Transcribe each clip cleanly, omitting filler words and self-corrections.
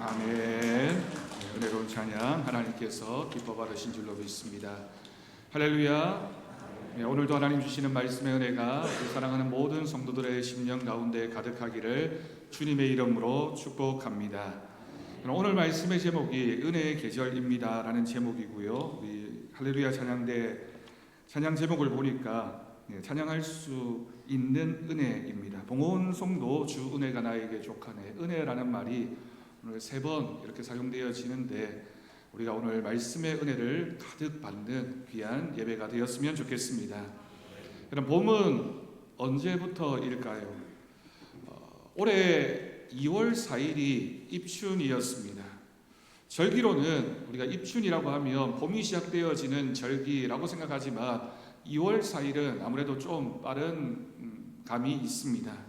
아멘. 은혜로운 찬양 하나님께서 기뻐 받으신 줄로 믿습니다. 할렐루야. 오늘도 하나님 주시는 말씀의 은혜가 사랑하는 모든 성도들의 심령 가운데 가득하기를 주님의 이름으로 축복합니다. 오늘 말씀의 제목이 은혜의 계절입니다 라는 제목이고요. 우리 할렐루야 찬양대 찬양 제목을 보니까 찬양할 수 있는 은혜입니다. 봉온송도 주 은혜가 나에게 족하네. 은혜라는 말이 오늘 3번 이렇게 사용되어지는데 우리가 오늘 말씀의 은혜를 가득 받는 귀한 예배가 되었으면 좋겠습니다. 그럼 봄은 언제부터일까요? 올해 2월 4일이 입춘이었습니다. 절기로는 우리가 입춘이라고 하면 봄이 시작되어지는 절기라고 생각하지만 2월 4일은 아무래도 좀 빠른 감이 있습니다.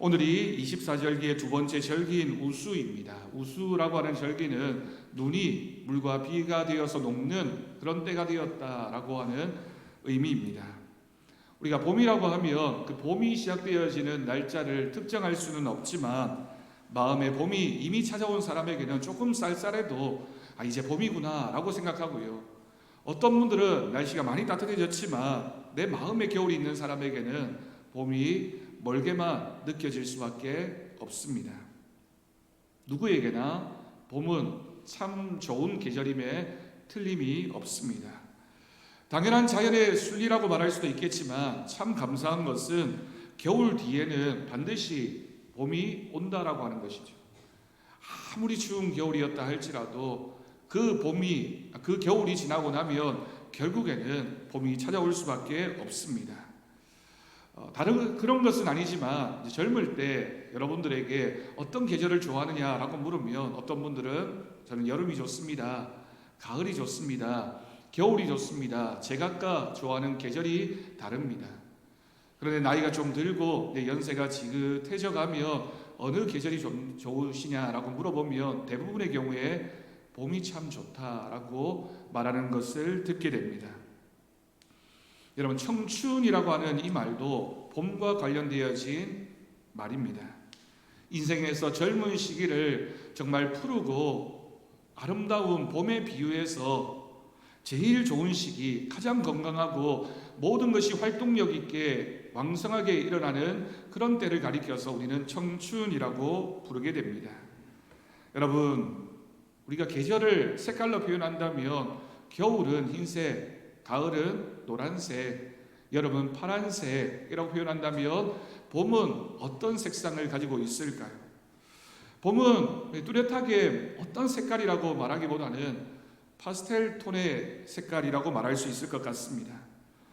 오늘이 24절기의 두 번째 절기인 우수입니다. 우수라고 하는 절기는 눈이 물과 비가 되어서 녹는 그런 때가 되었다라고 하는 의미입니다. 우리가 봄이라고 하면 그 봄이 시작되어지는 날짜를 특정할 수는 없지만 마음에 봄이 이미 찾아온 사람에게는 조금 쌀쌀해도 이제 봄이구나 라고 생각하고요. 어떤 분들은 날씨가 많이 따뜻해졌지만 내 마음에 겨울이 있는 사람에게는 봄이 멀게만 느껴질 수밖에 없습니다. 누구에게나 봄은 참 좋은 계절임에 틀림이 없습니다. 당연한 자연의 순리라고 말할 수도 있겠지만 참 감사한 것은 겨울 뒤에는 반드시 봄이 온다라고 하는 것이죠. 아무리 추운 겨울이었다 할지라도 그 겨울이 지나고 나면 결국에는 봄이 찾아올 수밖에 없습니다. 다른 그런 것은 아니지만 젊을 때 여러분들에게 어떤 계절을 좋아하느냐라고 물으면 어떤 분들은 저는 여름이 좋습니다, 가을이 좋습니다, 겨울이 좋습니다. 제각각 좋아하는 계절이 다릅니다. 그런데 나이가 좀 들고 내 연세가 지긋해져 가면 어느 계절이 좀 좋으시냐라고 물어보면 대부분의 경우에 봄이 참 좋다라고 말하는 것을 듣게 됩니다. 여러분, 청춘이라고 하는 이 말도 봄과 관련되어진 말입니다. 인생에서 젊은 시기를 정말 푸르고 아름다운 봄에 비유해서 제일 좋은 시기, 가장 건강하고 모든 것이 활동력 있게 왕성하게 일어나는 그런 때를 가리켜서 우리는 청춘이라고 부르게 됩니다. 여러분, 우리가 계절을 색깔로 표현한다면 겨울은 흰색, 가을은 노란색, 여름은 파란색이라고 표현한다면 봄은 어떤 색상을 가지고 있을까요? 봄은 뚜렷하게 어떤 색깔이라고 말하기보다는 파스텔 톤의 색깔이라고 말할 수 있을 것 같습니다.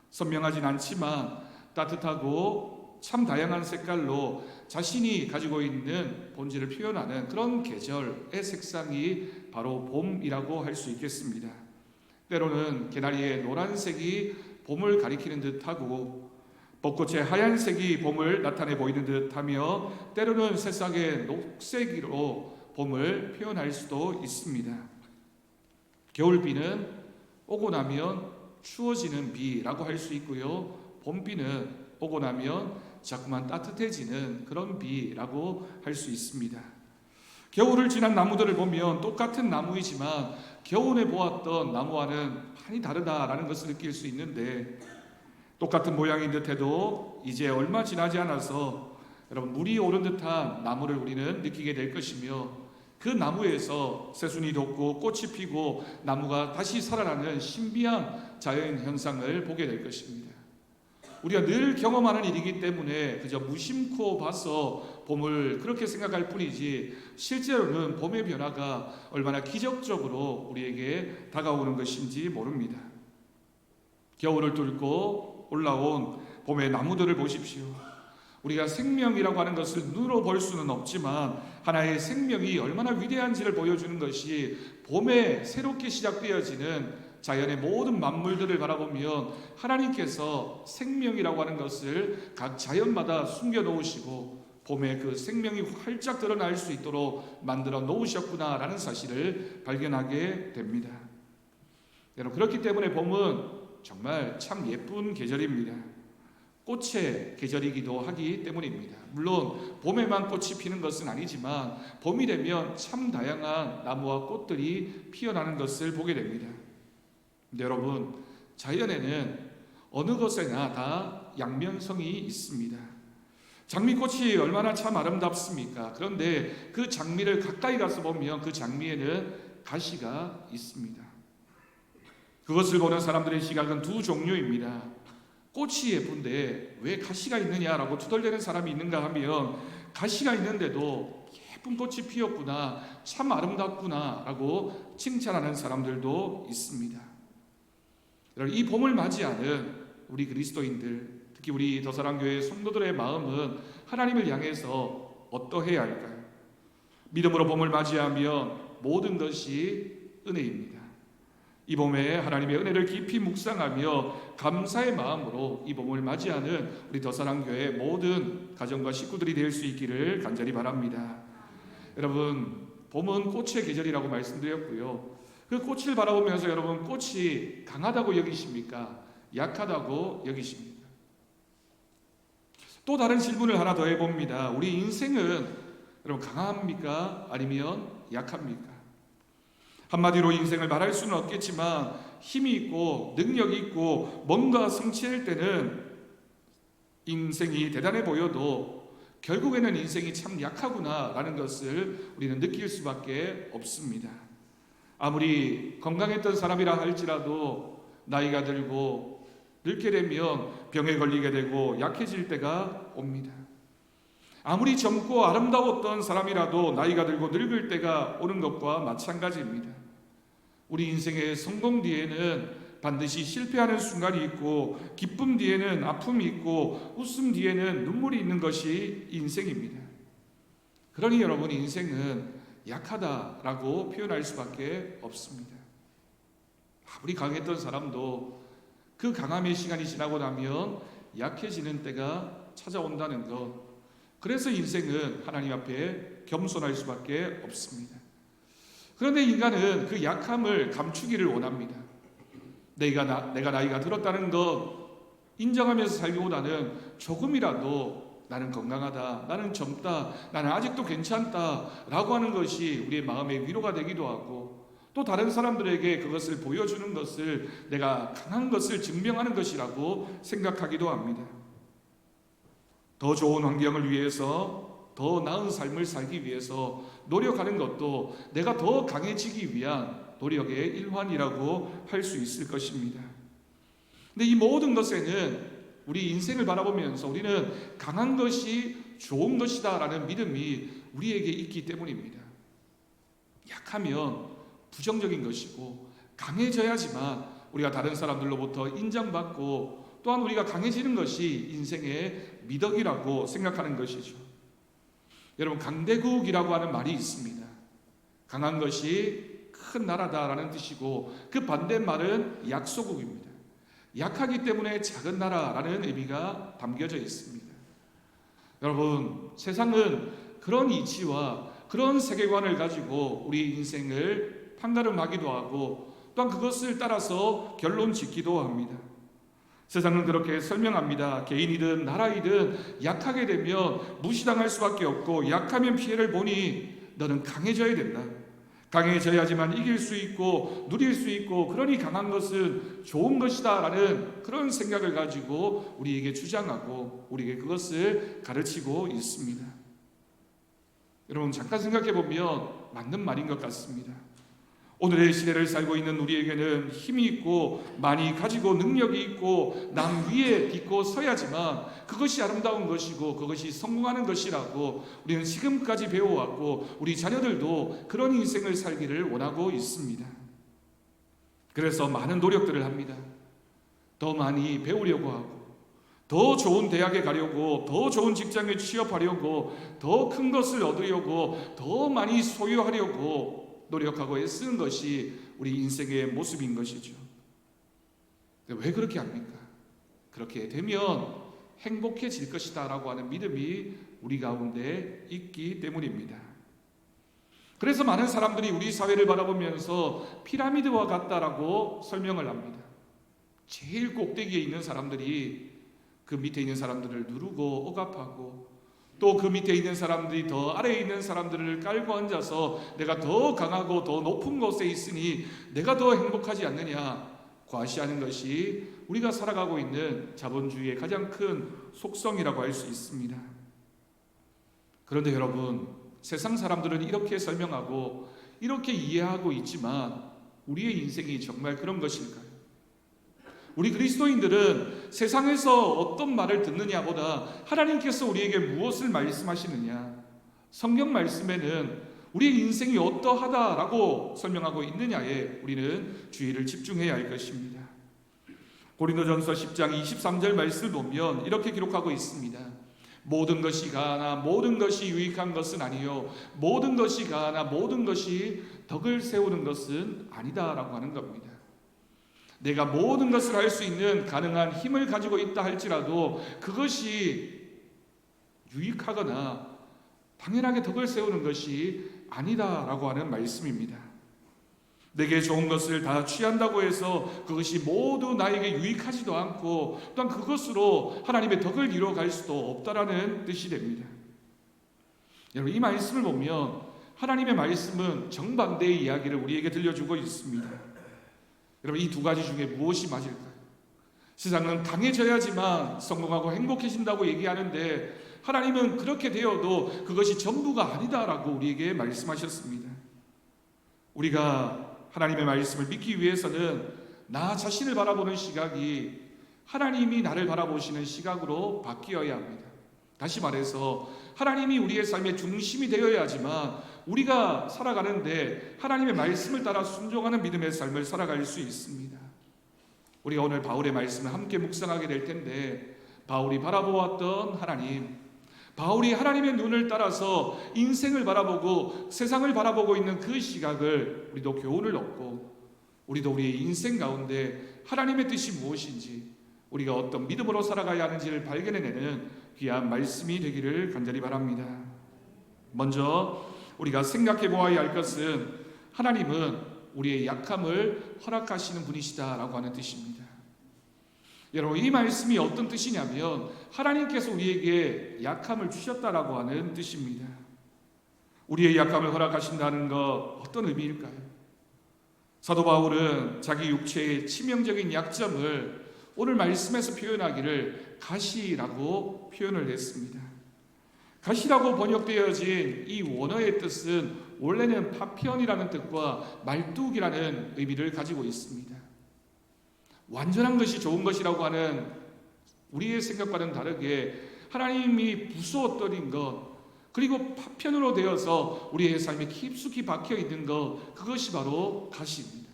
선명하진 않지만 따뜻하고 참 다양한 색깔로 자신이 가지고 있는 본질을 표현하는 그런 계절의 색상이 바로 봄이라고 할 수 있겠습니다. 때로는 개나리의 노란색이 봄을 가리키는 듯하고 벚꽃의 하얀색이 봄을 나타내 보이는 듯하며 때로는 새싹의 녹색으로 봄을 표현할 수도 있습니다. 겨울비는 오고 나면 추워지는 비라고 할 수 있고요. 봄비는 오고 나면 자꾸만 따뜻해지는 그런 비라고 할 수 있습니다. 겨울을 지난 나무들을 보면 똑같은 나무이지만 겨울에 보았던 나무와는 많이 다르다라는 것을 느낄 수 있는데 똑같은 모양인 듯해도 이제 얼마 지나지 않아서 여러분 물이 오른 듯한 나무를 우리는 느끼게 될 것이며 그 나무에서 새순이 돋고 꽃이 피고 나무가 다시 살아나는 신비한 자연 현상을 보게 될 것입니다. 우리가 늘 경험하는 일이기 때문에 그저 무심코 봐서 봄을 그렇게 생각할 뿐이지 실제로는 봄의 변화가 얼마나 기적적으로 우리에게 다가오는 것인지 모릅니다. 겨울을 뚫고 올라온 봄의 나무들을 보십시오. 우리가 생명이라고 하는 것을 눈으로 볼 수는 없지만 하나의 생명이 얼마나 위대한지를 보여주는 것이 봄에 새롭게 시작되어지는 자연의 모든 만물들을 바라보면 하나님께서 생명이라고 하는 것을 각 자연마다 숨겨놓으시고 봄에 그 생명이 활짝 드러날 수 있도록 만들어 놓으셨구나라는 사실을 발견하게 됩니다. 여러분, 그렇기 때문에 봄은 정말 참 예쁜 계절입니다. 꽃의 계절이기도 하기 때문입니다. 물론 봄에만 꽃이 피는 것은 아니지만 봄이 되면 참 다양한 나무와 꽃들이 피어나는 것을 보게 됩니다. 근데 여러분, 자연에는 어느 것에나 다 양면성이 있습니다. 장미꽃이 얼마나 참 아름답습니까? 그런데 그 장미를 가까이 가서 보면 그 장미에는 가시가 있습니다. 그것을 보는 사람들의 시각은 두 종류입니다. 꽃이 예쁜데 왜 가시가 있느냐라고 투덜대는 사람이 있는가 하면, 가시가 있는데도 예쁜 꽃이 피었구나, 참 아름답구나 라고 칭찬하는 사람들도 있습니다. 이 봄을 맞이하는 우리 그리스도인들, 특히 우리 더사랑교회 성도들의 마음은 하나님을 향해서 어떠해야 할까요? 믿음으로 봄을 맞이하면 모든 것이 은혜입니다. 이 봄에 하나님의 은혜를 깊이 묵상하며 감사의 마음으로 이 봄을 맞이하는 우리 더사랑교회 모든 가정과 식구들이 될 수 있기를 간절히 바랍니다. 여러분, 봄은 꽃의 계절이라고 말씀드렸고요. 그 꽃을 바라보면서 여러분, 꽃이 강하다고 여기십니까? 약하다고 여기십니까? 또 다른 질문을 하나 더 해봅니다. 우리 인생은 여러분 강합니까? 아니면 약합니까? 한마디로 인생을 말할 수는 없겠지만 힘이 있고 능력이 있고 뭔가 성취할 때는 인생이 대단해 보여도 결국에는 인생이 참 약하구나 라는 것을 우리는 느낄 수밖에 없습니다. 아무리 건강했던 사람이라 할지라도 나이가 들고 늙게 되면 병에 걸리게 되고 약해질 때가 옵니다. 아무리 젊고 아름다웠던 사람이라도 나이가 들고 늙을 때가 오는 것과 마찬가지입니다. 우리 인생의 성공 뒤에는 반드시 실패하는 순간이 있고, 기쁨 뒤에는 아픔이 있고, 웃음 뒤에는 눈물이 있는 것이 인생입니다. 그러니 여러분, 인생은 약하다라고 표현할 수밖에 없습니다. 아무리 강했던 사람도 그 강함의 시간이 지나고 나면 약해지는 때가 찾아온다는 것, 그래서 인생은 하나님 앞에 겸손할 수밖에 없습니다. 그런데 인간은 그 약함을 감추기를 원합니다. 내가 나이가 들었다는 것 인정하면서 살기보다는 조금이라도 나는 건강하다, 나는 젊다, 나는 아직도 괜찮다 라고 하는 것이 우리의 마음의 위로가 되기도 하고, 또 다른 사람들에게 그것을 보여주는 것을 내가 강한 것을 증명하는 것이라고 생각하기도 합니다. 더 좋은 환경을 위해서, 더 나은 삶을 살기 위해서 노력하는 것도 내가 더 강해지기 위한 노력의 일환이라고 할 수 있을 것입니다. 근데 이 모든 것에는 우리 인생을 바라보면서 우리는 강한 것이 좋은 것이다 라는 믿음이 우리에게 있기 때문입니다. 약하면 부정적인 것이고, 강해져야지만 우리가 다른 사람들로부터 인정받고, 또한 우리가 강해지는 것이 인생의 미덕이라고 생각하는 것이죠. 여러분, 강대국이라고 하는 말이 있습니다. 강한 것이 큰 나라다라는 뜻이고, 그 반대말은 약소국입니다. 약하기 때문에 작은 나라라는 의미가 담겨져 있습니다. 여러분, 세상은 그런 이치와 그런 세계관을 가지고 우리 인생을 판가름하기도 하고, 또한 그것을 따라서 결론 짓기도 합니다. 세상은 그렇게 설명합니다. 개인이든 나라이든 약하게 되면 무시당할 수밖에 없고, 약하면 피해를 보니 너는 강해져야 된다. 강해져야지만 이길 수 있고 누릴 수 있고, 그러니 강한 것은 좋은 것이다 라는 그런 생각을 가지고 우리에게 주장하고 우리에게 그것을 가르치고 있습니다. 여러분, 잠깐 생각해 보면 맞는 말인 것 같습니다. 오늘의 시대를 살고 있는 우리에게는 힘이 있고 많이 가지고 능력이 있고 남 위에 딛고 서야지만 그것이 아름다운 것이고 그것이 성공하는 것이라고 우리는 지금까지 배워왔고, 우리 자녀들도 그런 인생을 살기를 원하고 있습니다. 그래서 많은 노력들을 합니다. 더 많이 배우려고 하고, 더 좋은 대학에 가려고, 더 좋은 직장에 취업하려고, 더 큰 것을 얻으려고, 더 많이 소유하려고 노력하고 애쓰는 것이 우리 인생의 모습인 것이죠. 왜 그렇게 합니까? 그렇게 되면 행복해질 것이다 라고 하는 믿음이 우리 가운데 있기 때문입니다. 그래서 많은 사람들이 우리 사회를 바라보면서 피라미드와 같다라고 설명을 합니다. 제일 꼭대기에 있는 사람들이 그 밑에 있는 사람들을 누르고 억압하고 또 그 밑에 있는 사람들이 더 아래에 있는 사람들을 깔고 앉아서 내가 더 강하고 더 높은 곳에 있으니 내가 더 행복하지 않느냐 과시하는 것이 우리가 살아가고 있는 자본주의의 가장 큰 속성이라고 할 수 있습니다. 그런데 여러분, 세상 사람들은 이렇게 설명하고 이렇게 이해하고 있지만 우리의 인생이 정말 그런 것일까요? 우리 그리스도인들은 세상에서 어떤 말을 듣느냐보다 하나님께서 우리에게 무엇을 말씀하시느냐, 성경 말씀에는 우리의 인생이 어떠하다라고 설명하고 있느냐에 우리는 주의를 집중해야 할 것입니다. 고린도전서 10장 23절 말씀을 보면 이렇게 기록하고 있습니다. 모든 것이 가하나 모든 것이 유익한 것은 아니요 모든 것이 가하나 모든 것이 덕을 세우는 것은 아니다라고 하는 겁니다. 내가 모든 것을 할 수 있는 가능한 힘을 가지고 있다 할지라도 그것이 유익하거나 당연하게 덕을 세우는 것이 아니다라고 하는 말씀입니다. 내게 좋은 것을 다 취한다고 해서 그것이 모두 나에게 유익하지도 않고 또한 그것으로 하나님의 덕을 이루어갈 수도 없다라는 뜻이 됩니다. 여러분, 이 말씀을 보면 하나님의 말씀은 정반대의 이야기를 우리에게 들려주고 있습니다. 여러분, 이 두 가지 중에 무엇이 맞을까요? 세상은 강해져야지만 성공하고 행복해진다고 얘기하는데 하나님은 그렇게 되어도 그것이 전부가 아니다라고 우리에게 말씀하셨습니다. 우리가 하나님의 말씀을 믿기 위해서는 나 자신을 바라보는 시각이 하나님이 나를 바라보시는 시각으로 바뀌어야 합니다. 다시 말해서 하나님이 우리의 삶의 중심이 되어야지만 우리가 살아가는데 하나님의 말씀을 따라 순종하는 믿음의 삶을 살아갈 수 있습니다. 우리가 오늘 바울의 말씀을 함께 묵상하게 될 텐데 바울이 바라보았던 하나님, 바울이 하나님의 눈을 따라서 인생을 바라보고 세상을 바라보고 있는 그 시각을 우리도 교훈을 얻고 우리도 우리의 인생 가운데 하나님의 뜻이 무엇인지 우리가 어떤 믿음으로 살아가야 하는지를 발견해내는 귀한 말씀이 되기를 간절히 바랍니다. 먼저 우리가 생각해 보아야 할 것은 하나님은 우리의 약함을 허락하시는 분이시다라고 하는 뜻입니다. 여러분, 이 말씀이 어떤 뜻이냐면 하나님께서 우리에게 약함을 주셨다라고 하는 뜻입니다. 우리의 약함을 허락하신다는 것 어떤 의미일까요? 사도 바울은 자기 육체의 치명적인 약점을 오늘 말씀에서 표현하기를 가시라고 표현을 했습니다. 가시라고 번역되어진 이 원어의 뜻은 원래는 파편이라는 뜻과 말뚝이라는 의미를 가지고 있습니다. 완전한 것이 좋은 것이라고 하는 우리의 생각과는 다르게 하나님이 부수어뜨린 것, 그리고 파편으로 되어서 우리의 삶에 깊숙이 박혀 있는 것, 그것이 바로 가시입니다.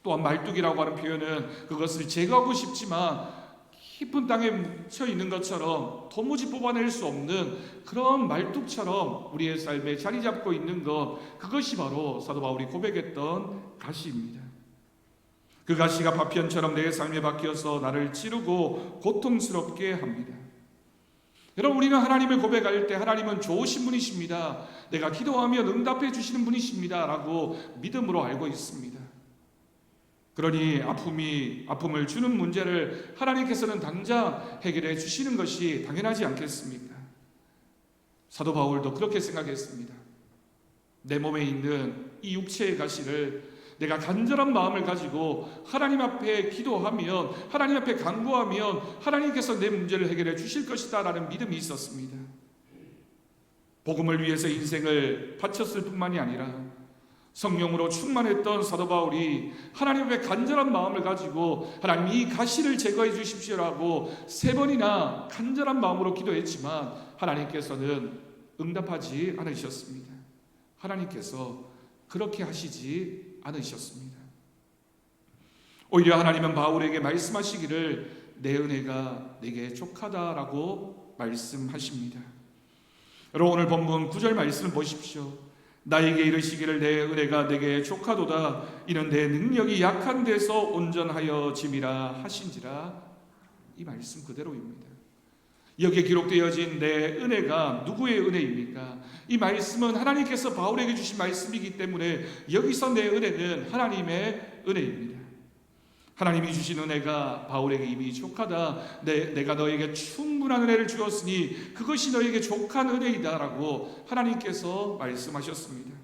또한 말뚝이라고 하는 표현은 그것을 제거하고 싶지만 깊은 땅에 묻혀 있는 것처럼 도무지 뽑아낼 수 없는 그런 말뚝처럼 우리의 삶에 자리 잡고 있는 것, 그것이 바로 사도 바울이 고백했던 가시입니다. 그 가시가 파편처럼 내 삶에 박혀서 나를 찌르고 고통스럽게 합니다. 여러분, 우리는 하나님을 고백할 때 하나님은 좋으신 분이십니다, 내가 기도하면 응답해 주시는 분이십니다 라고 믿음으로 알고 있습니다. 그러니 아픔을 주는 문제를 하나님께서는 당장 해결해 주시는 것이 당연하지 않겠습니까? 사도 바울도 그렇게 생각했습니다. 내 몸에 있는 이 육체의 가시를 내가 간절한 마음을 가지고 하나님 앞에 기도하면, 하나님 앞에 간구하면 하나님께서 내 문제를 해결해 주실 것이다 라는 믿음이 있었습니다. 복음을 위해서 인생을 바쳤을 뿐만이 아니라 성령으로 충만했던 사도 바울이 하나님 앞에 간절한 마음을 가지고 하나님 이 가시를 제거해 주십시오라고 3번이나 간절한 마음으로 기도했지만 하나님께서는 응답하지 않으셨습니다. 하나님께서 그렇게 하시지 않으셨습니다. 오히려 하나님은 바울에게 말씀하시기를 내 은혜가 내게 족하다라고 말씀하십니다. 여러분, 오늘 본문 9절 말씀을 보십시오. 나에게 이르시기를 내 은혜가 내게 족하도다 이는 내 능력이 약한 데서 온전하여 짐이라 하신지라. 이 말씀 그대로입니다. 여기에 기록되어진 내 은혜가 누구의 은혜입니까? 이 말씀은 하나님께서 바울에게 주신 말씀이기 때문에 여기서 내 은혜는 하나님의 은혜입니다. 하나님이 주신 은혜가 바울에게 이미 족하다. 내가 너에게 충분한 은혜를 주었으니 그것이 너에게 족한 은혜이다라고 하나님께서 말씀하셨습니다.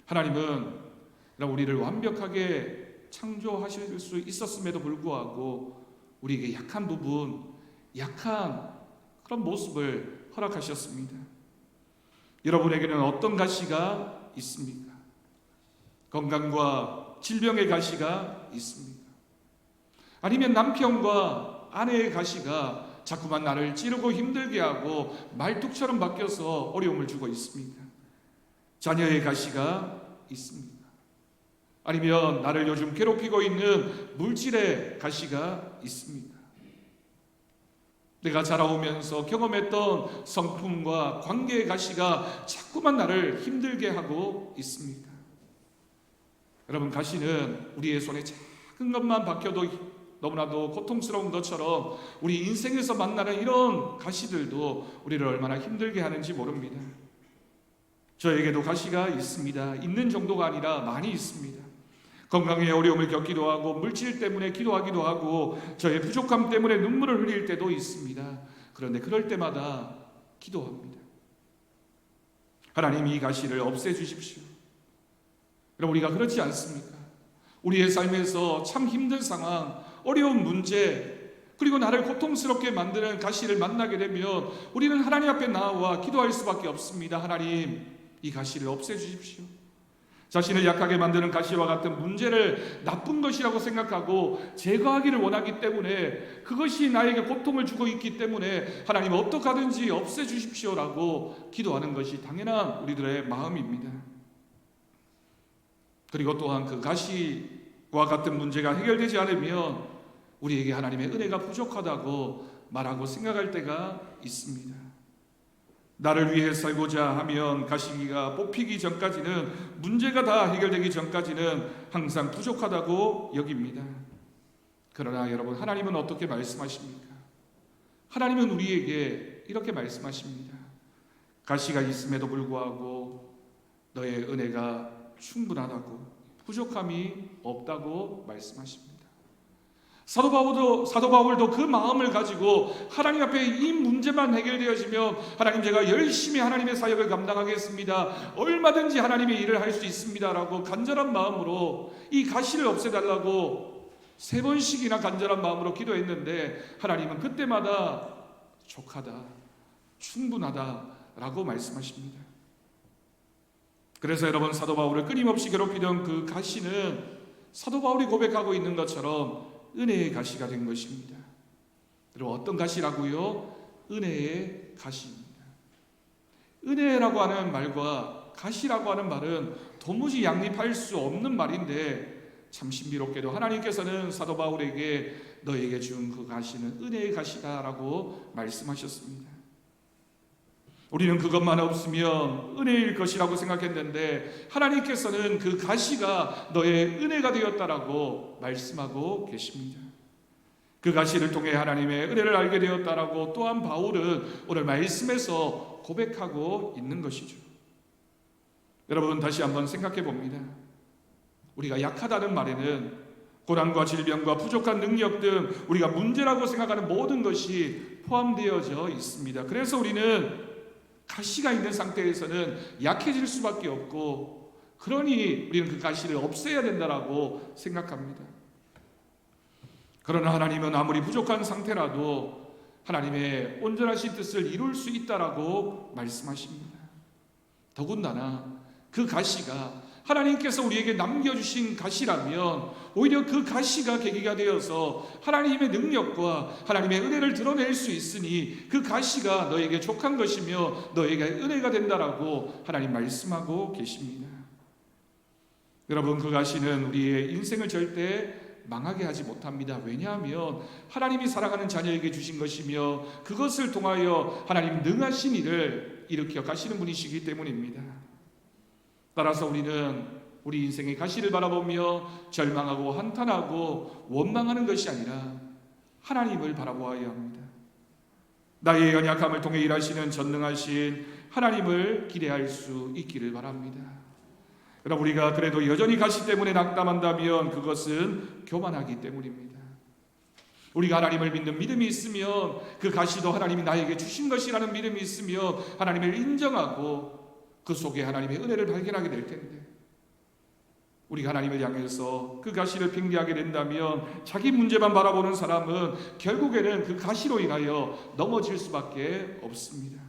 하나님은 우리를 완벽하게 창조하실 수 있었음에도 불구하고 우리에게 약한 부분, 약한 그런 모습을 허락하셨습니다. 여러분에게는 어떤 가시가 있습니까? 건강과 질병의 가시가 있습니까? 아니면 남편과 아내의 가시가 자꾸만 나를 찌르고 힘들게 하고 말뚝처럼 바뀌어서 어려움을 주고 있습니까? 자녀의 가시가 있습니까? 아니면 나를 요즘 괴롭히고 있는 물질의 가시가 있습니까? 내가 자라오면서 경험했던 성품과 관계의 가시가 자꾸만 나를 힘들게 하고 있습니까? 여러분, 가시는 우리의 손에 작은 것만 박혀도 너무나도 고통스러운 것처럼 우리 인생에서 만나는 이런 가시들도 우리를 얼마나 힘들게 하는지 모릅니다. 저에게도 가시가 있습니다. 있는 정도가 아니라 많이 있습니다. 건강에 어려움을 겪기도 하고 물질 때문에 기도하기도 하고 저의 부족함 때문에 눈물을 흘릴 때도 있습니다. 그런데 그럴 때마다 기도합니다. 하나님, 이 가시를 없애주십시오. 여러분, 우리가 그렇지 않습니까? 우리의 삶에서 참 힘든 상황, 어려운 문제, 그리고 나를 고통스럽게 만드는 가시를 만나게 되면 우리는 하나님 앞에 나와 기도할 수밖에 없습니다. 하나님, 이 가시를 없애주십시오. 자신을 약하게 만드는 가시와 같은 문제를 나쁜 것이라고 생각하고 제거하기를 원하기 때문에, 그것이 나에게 고통을 주고 있기 때문에 하나님 어떻게 하든지 없애주십시오라고 기도하는 것이 당연한 우리들의 마음입니다. 그리고 또한 그 가시와 같은 문제가 해결되지 않으면 우리에게 하나님의 은혜가 부족하다고 말하고 생각할 때가 있습니다. 나를 위해 살고자 하면 가시가 뽑히기 전까지는, 문제가 다 해결되기 전까지는 항상 부족하다고 여깁니다. 그러나 여러분, 하나님은 어떻게 말씀하십니까? 하나님은 우리에게 이렇게 말씀하십니다. 가시가 있음에도 불구하고 너의 은혜가 충분하다고, 부족함이 없다고 말씀하십니다. 사도 바울도 그 마음을 가지고 하나님 앞에 이 문제만 해결되어지면 하나님, 제가 열심히 하나님의 사역을 감당하겠습니다, 얼마든지 하나님의 일을 할 수 있습니다라고 간절한 마음으로 이 가시를 없애달라고 3번씩이나 간절한 마음으로 기도했는데 하나님은 그때마다 족하다, 충분하다라고 말씀하십니다. 그래서 여러분, 사도 바울을 끊임없이 괴롭히던 그 가시는 사도 바울이 고백하고 있는 것처럼 은혜의 가시가 된 것입니다. 여러분, 어떤 가시라고요? 은혜의 가시입니다. 은혜라고 하는 말과 가시라고 하는 말은 도무지 양립할 수 없는 말인데, 참 신비롭게도 하나님께서는 사도 바울에게 너에게 준 그 가시는 은혜의 가시다라고 말씀하셨습니다. 우리는 그것만 없으면 은혜일 것이라고 생각했는데 하나님께서는 그 가시가 너의 은혜가 되었다라고 말씀하고 계십니다. 그 가시를 통해 하나님의 은혜를 알게 되었다라고 또한 바울은 오늘 말씀에서 고백하고 있는 것이죠. 여러분, 다시 한번 생각해 봅니다. 우리가 약하다는 말에는 고난과 질병과 부족한 능력 등 우리가 문제라고 생각하는 모든 것이 포함되어져 있습니다. 그래서 우리는 가시가 있는 상태에서는 약해질 수밖에 없고, 그러니 우리는 그 가시를 없애야 된다라고 생각합니다. 그러나 하나님은 아무리 부족한 상태라도 하나님의 온전하신 뜻을 이룰 수 있다라고 말씀하십니다. 더군다나 그 가시가 하나님께서 우리에게 남겨주신 가시라면 오히려 그 가시가 계기가 되어서 하나님의 능력과 하나님의 은혜를 드러낼 수 있으니 그 가시가 너에게 족한 것이며 너에게 은혜가 된다라고 하나님 말씀하고 계십니다. 여러분, 그 가시는 우리의 인생을 절대 망하게 하지 못합니다. 왜냐하면 하나님이 사랑하는 자녀에게 주신 것이며 그것을 통하여 하나님 능하신 일을 일으켜 가시는 분이시기 때문입니다. 따라서 우리는 우리 인생의 가시를 바라보며 절망하고 한탄하고 원망하는 것이 아니라 하나님을 바라보아야 합니다. 나의 연약함을 통해 일하시는 전능하신 하나님을 기대할 수 있기를 바랍니다. 그러나 우리가 그래도 여전히 가시 때문에 낙담한다면 그것은 교만하기 때문입니다. 우리가 하나님을 믿는 믿음이 있으면 그 가시도 하나님이 나에게 주신 것이라는 믿음이 있으며 하나님을 인정하고 그 속에 하나님의 은혜를 발견하게 될 텐데, 우리가 하나님을 향해서 그 가시를 핑계하게 된다면 자기 문제만 바라보는 사람은 결국에는 그 가시로 인하여 넘어질 수밖에 없습니다.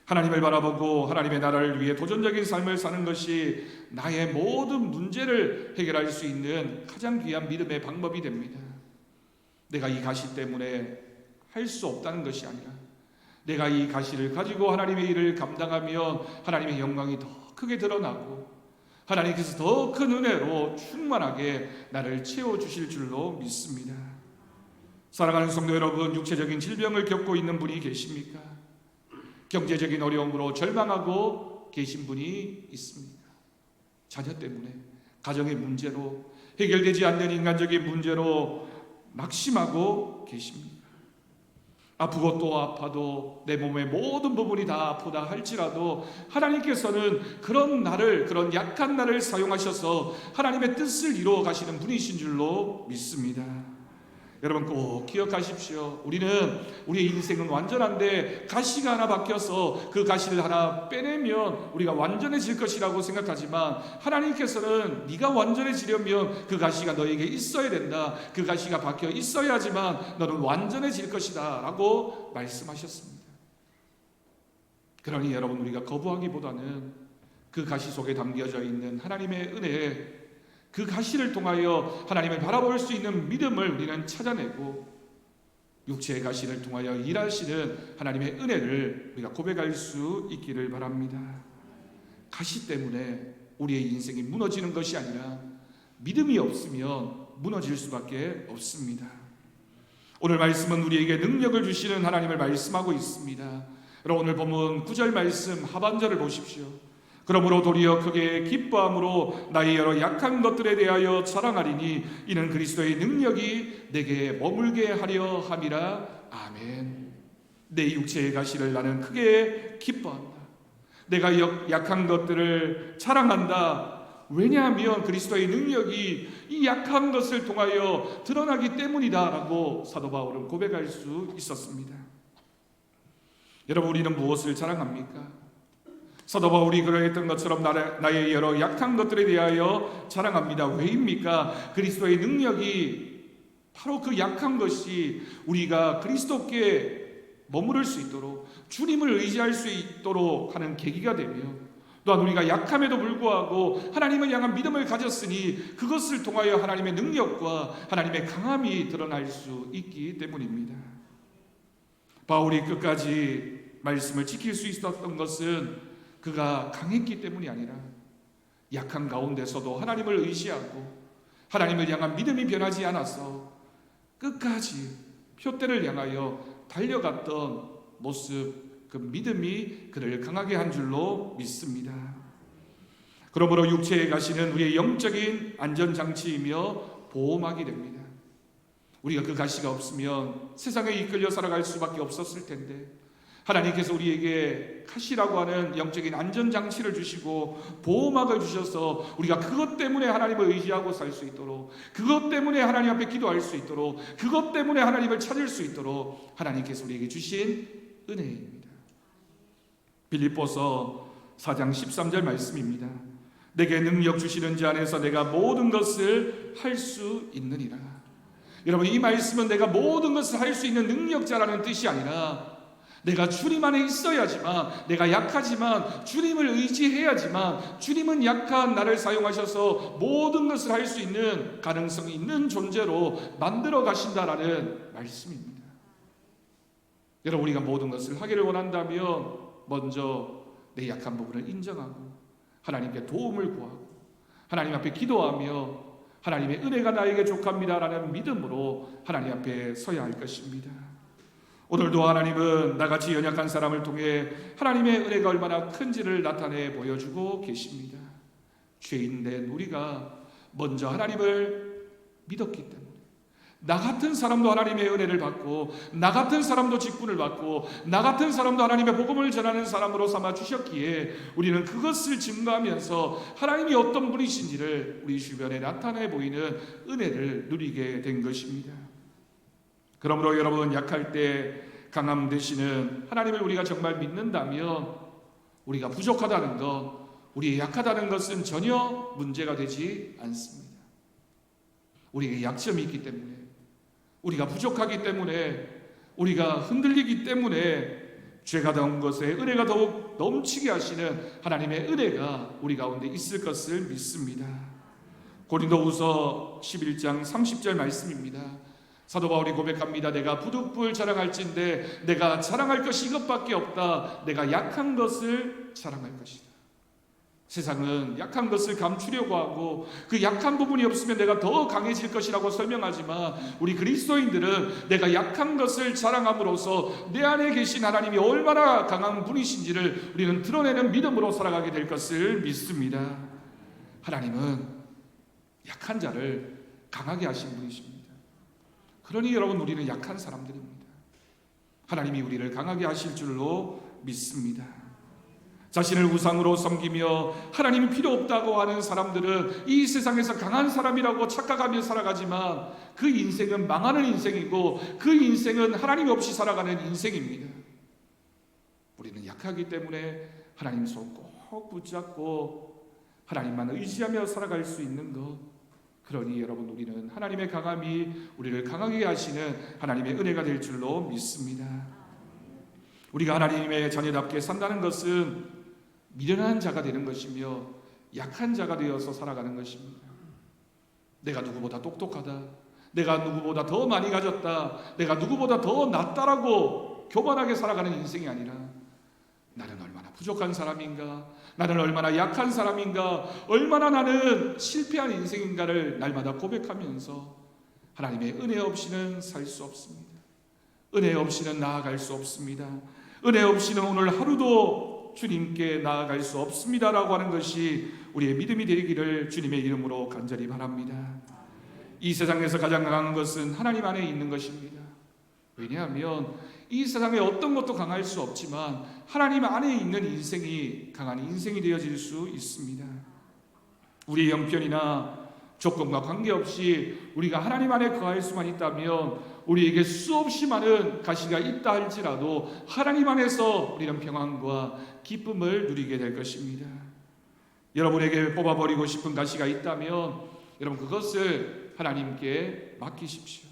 하나님을 바라보고 하나님의 나라를 위해 도전적인 삶을 사는 것이 나의 모든 문제를 해결할 수 있는 가장 귀한 믿음의 방법이 됩니다. 내가 이 가시 때문에 할 수 없다는 것이 아니라 내가 이 가시를 가지고 하나님의 일을 감당하면 하나님의 영광이 더 크게 드러나고 하나님께서 더 큰 은혜로 충만하게 나를 채워주실 줄로 믿습니다. 사랑하는 성도 여러분, 육체적인 질병을 겪고 있는 분이 계십니까? 경제적인 어려움으로 절망하고 계신 분이 있습니다. 자녀 때문에, 가정의 문제로, 해결되지 않는 인간적인 문제로 낙심하고 계십니다. 아프고 또 아파도 내 몸의 모든 부분이 다 아프다 할지라도 하나님께서는 그런 나를, 그런 약한 나를 사용하셔서 하나님의 뜻을 이루어 가시는 분이신 줄로 믿습니다. 여러분 꼭 기억하십시오. 우리의 인생은 완전한데 가시가 하나 박혀서 그 가시를 하나 빼내면 우리가 완전해질 것이라고 생각하지만 하나님께서는 네가 완전해지려면 그 가시가 너에게 있어야 된다. 그 가시가 박혀 있어야지만 너는 완전해질 것이다 라고 말씀하셨습니다. 그러니 여러분, 우리가 거부하기보다는 그 가시 속에 담겨져 있는 하나님의 은혜에, 그 가시를 통하여 하나님을 바라볼 수 있는 믿음을 우리는 찾아내고 육체의 가시를 통하여 일하시는 하나님의 은혜를 우리가 고백할 수 있기를 바랍니다. 가시 때문에 우리의 인생이 무너지는 것이 아니라 믿음이 없으면 무너질 수밖에 없습니다. 오늘 말씀은 우리에게 능력을 주시는 하나님을 말씀하고 있습니다. 여러분, 오늘 본문 9절 말씀 하반절을 보십시오. 그러므로 도리어 크게 기뻐함으로 나의 여러 약한 것들에 대하여 자랑하리니 이는 그리스도의 능력이 내게 머물게 하려 함이라. 아멘. 내 육체의 가시를 나는 크게 기뻐한다. 내가 약한 것들을 자랑한다. 왜냐하면 그리스도의 능력이 이 약한 것을 통하여 드러나기 때문이다 라고 사도 바울은 고백할 수 있었습니다. 여러분, 우리는 무엇을 자랑합니까? 사도 바울이 그러했던 것처럼 나의 여러 약한 것들에 대하여 자랑합니다. 왜입니까? 그리스도의 능력이 바로 그 약한 것이 우리가 그리스도께 머무를 수 있도록, 주님을 의지할 수 있도록 하는 계기가 되며, 또한 우리가 약함에도 불구하고 하나님을 향한 믿음을 가졌으니 그것을 통하여 하나님의 능력과 하나님의 강함이 드러날 수 있기 때문입니다. 바울이 끝까지 말씀을 지킬 수 있었던 것은 그가 강했기 때문이 아니라 약한 가운데서도 하나님을 의지하고 하나님을 향한 믿음이 변하지 않아서 끝까지 표대를 향하여 달려갔던 모습, 그 믿음이 그를 강하게 한 줄로 믿습니다. 그러므로 육체의 가시는 우리의 영적인 안전장치이며 보호막이 됩니다. 우리가 그 가시가 없으면 세상에 이끌려 살아갈 수밖에 없었을 텐데 하나님께서 우리에게 가시라고 하는 영적인 안전장치를 주시고 보호막을 주셔서 우리가 그것 때문에 하나님을 의지하고 살 수 있도록, 그것 때문에 하나님 앞에 기도할 수 있도록, 그것 때문에 하나님을 찾을 수 있도록 하나님께서 우리에게 주신 은혜입니다. 빌립보서 4장 13절 말씀입니다. 내게 능력 주시는 자 안에서 내가 모든 것을 할 수 있느니라. 여러분, 이 말씀은 내가 모든 것을 할 수 있는 능력자라는 뜻이 아니라 내가 주님 안에 있어야지만, 내가 약하지만 주님을 의지해야지만 주님은 약한 나를 사용하셔서 모든 것을 할 수 있는 가능성이 있는 존재로 만들어 가신다라는 말씀입니다. 여러분, 우리가 모든 것을 하기를 원한다면 먼저 내 약한 부분을 인정하고 하나님께 도움을 구하고 하나님 앞에 기도하며 하나님의 은혜가 나에게 족합니다라는 믿음으로 하나님 앞에 서야 할 것입니다. 오늘도 하나님은 나같이 연약한 사람을 통해 하나님의 은혜가 얼마나 큰지를 나타내 보여주고 계십니다. 죄인된 우리가 먼저 하나님을 믿었기 때문에, 나 같은 사람도 하나님의 은혜를 받고, 나 같은 사람도 직분을 받고, 나 같은 사람도 하나님의 복음을 전하는 사람으로 삼아 주셨기에 우리는 그것을 증거하면서 하나님이 어떤 분이신지를 우리 주변에 나타내 보이는 은혜를 누리게 된 것입니다. 그러므로 여러분, 약할 때 강함 되시는 하나님을 우리가 정말 믿는다면 우리가 부족하다는 것, 우리 약하다는 것은 전혀 문제가 되지 않습니다. 우리에게 약점이 있기 때문에, 우리가 부족하기 때문에, 우리가 흔들리기 때문에 죄가 나온 것에 은혜가 더욱 넘치게 하시는 하나님의 은혜가 우리 가운데 있을 것을 믿습니다. 고린도후서 11장 30절 말씀입니다. 사도 바울이 고백합니다. 내가 부득불 자랑할진대 내가 자랑할 것이 이것밖에 없다. 내가 약한 것을 자랑할 것이다. 세상은 약한 것을 감추려고 하고 그 약한 부분이 없으면 내가 더 강해질 것이라고 설명하지만, 우리 그리스도인들은 내가 약한 것을 자랑함으로써 내 안에 계신 하나님이 얼마나 강한 분이신지를 우리는 드러내는 믿음으로 살아가게 될 것을 믿습니다. 하나님은 약한 자를 강하게 하신 분이십니다. 그러니 여러분, 우리는 약한 사람들입니다. 하나님이 우리를 강하게 하실 줄로 믿습니다. 자신을 우상으로 섬기며 하나님이 필요 없다고 하는 사람들은 이 세상에서 강한 사람이라고 착각하며 살아가지만 그 인생은 망하는 인생이고, 그 인생은 하나님 없이 살아가는 인생입니다. 우리는 약하기 때문에 하나님 손 꼭 붙잡고 하나님만 의지하며 살아갈 수 있는 것, 그러니 여러분, 우리는 하나님의 강함이 우리를 강하게 하시는 하나님의 은혜가 될 줄로 믿습니다. 우리가 하나님의 자녀답게 산다는 것은 미련한 자가 되는 것이며 약한 자가 되어서 살아가는 것입니다. 내가 누구보다 똑똑하다, 내가 누구보다 더 많이 가졌다, 내가 누구보다 더 낫다라고 교만하게 살아가는 인생이 아니라, 나는 얼마나 부족한 사람인가, 나는 얼마나 약한 사람인가, 얼마나 나는 실패한 인생인가를 날마다 고백하면서 하나님의 은혜 없이는 살 수 없습니다. 은혜 없이는 나아갈 수 없습니다. 은혜 없이는 오늘 하루도 주님께 나아갈 수 없습니다라고 하는 것이 우리의 믿음이 되기를 주님의 이름으로 간절히 바랍니다. 이 세상에서 가장 강한 것은 하나님 안에 있는 것입니다. 왜냐하면 이 세상에 어떤 것도 강할 수 없지만 하나님 안에 있는 인생이 강한 인생이 되어질 수 있습니다. 우리의 형편이나 조건과 관계없이 우리가 하나님 안에 거할 수만 있다면 우리에게 수없이 많은 가시가 있다 할지라도 하나님 안에서 우리는 평안과 기쁨을 누리게 될 것입니다. 여러분에게 뽑아버리고 싶은 가시가 있다면 여러분, 그것을 하나님께 맡기십시오.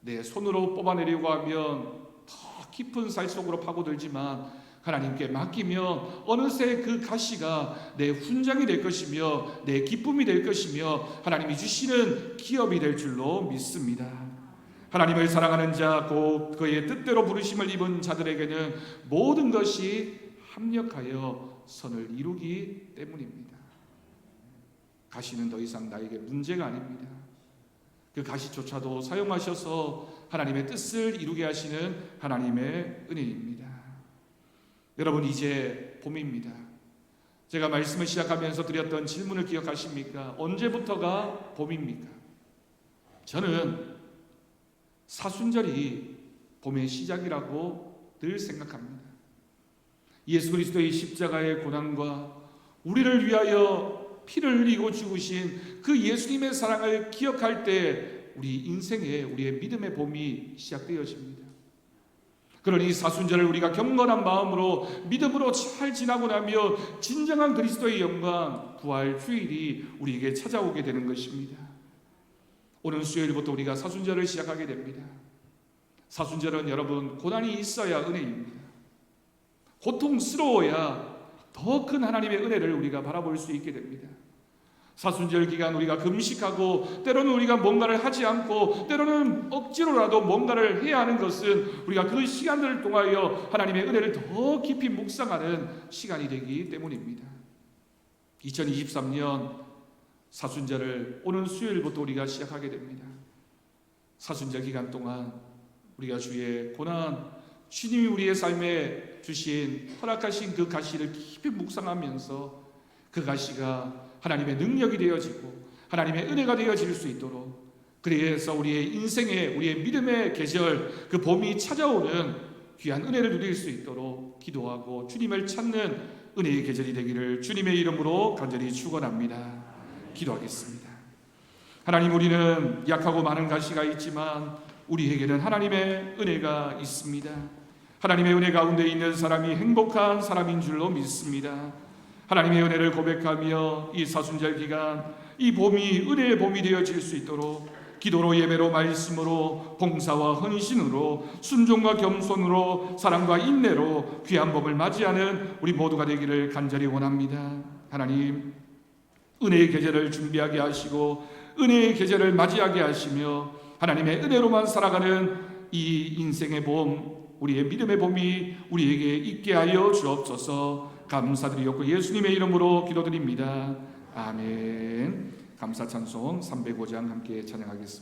내 손으로 뽑아내려고 하면 더 깊은 살 속으로 파고들지만 하나님께 맡기면 어느새 그 가시가 내 훈장이 될 것이며 내 기쁨이 될 것이며 하나님이 주시는 기업이 될 줄로 믿습니다. 하나님을 사랑하는 자, 곧 그의 뜻대로 부르심을 입은 자들에게는 모든 것이 합력하여 선을 이루기 때문입니다. 가시는 더 이상 나에게 문제가 아닙니다. 그 가시조차도 사용하셔서 하나님의 뜻을 이루게 하시는 하나님의 은혜입니다. 여러분, 이제 봄입니다. 제가 말씀을 시작하면서 드렸던 질문을 기억하십니까? 언제부터가 봄입니까? 저는 사순절이 봄의 시작이라고 늘 생각합니다. 예수 그리스도의 십자가의 고난과 우리를 위하여 피를 흘리고 죽으신 그 예수님의 사랑을 기억할 때 우리 인생에 우리의 믿음의 봄이 시작되어집니다. 그러니 사순절을 우리가 경건한 마음으로 믿음으로 잘 지나고 나면 진정한 그리스도의 영광, 부활 주일이 우리에게 찾아오게 되는 것입니다. 오늘 수요일부터 우리가 사순절을 시작하게 됩니다. 사순절은 여러분, 고난이 있어야 은혜입니다. 고통스러워야 더 큰 하나님의 은혜를 우리가 바라볼 수 있게 됩니다. 사순절 기간 우리가 금식하고 때로는 우리가 뭔가를 하지 않고 때로는 억지로라도 뭔가를 해야 하는 것은 우리가 그 시간들을 통하여 하나님의 은혜를 더 깊이 묵상하는 시간이 되기 때문입니다. 2023년 사순절을 오늘 수요일부터 우리가 시작하게 됩니다. 사순절 기간 동안 우리가 주의 고난, 주님이 우리의 삶에 주신 허락하신 그 가시를 깊이 묵상하면서 그 가시가 하나님의 능력이 되어지고 하나님의 은혜가 되어질 수 있도록 그래서 우리의 인생의 우리의 믿음의 계절 그 봄이 찾아오는 귀한 은혜를 누릴 수 있도록 기도하고 주님을 찾는 은혜의 계절이 되기를 주님의 이름으로 간절히 축원합니다. 기도하겠습니다. 하나님, 우리는 약하고 많은 가시가 있지만 우리에게는 하나님의 은혜가 있습니다. 하나님의 은혜 가운데 있는 사람이 행복한 사람인 줄로 믿습니다. 하나님의 은혜를 고백하며 이 사순절 기간 이 봄이 은혜의 봄이 되어질 수 있도록 기도로 예배로 말씀으로 봉사와 헌신으로 순종과 겸손으로 사랑과 인내로 귀한 봄을 맞이하는 우리 모두가 되기를 간절히 원합니다. 하나님, 은혜의 계절을 준비하게 하시고 은혜의 계절을 맞이하게 하시며 하나님의 은혜로만 살아가는 이 인생의 봄, 우리의 믿음의 봄이 우리에게 있게 하여 주옵소서. 감사드리옵고 예수님의 이름으로 기도드립니다. 아멘. 감사 찬송 305장 함께 찬양하겠습니다.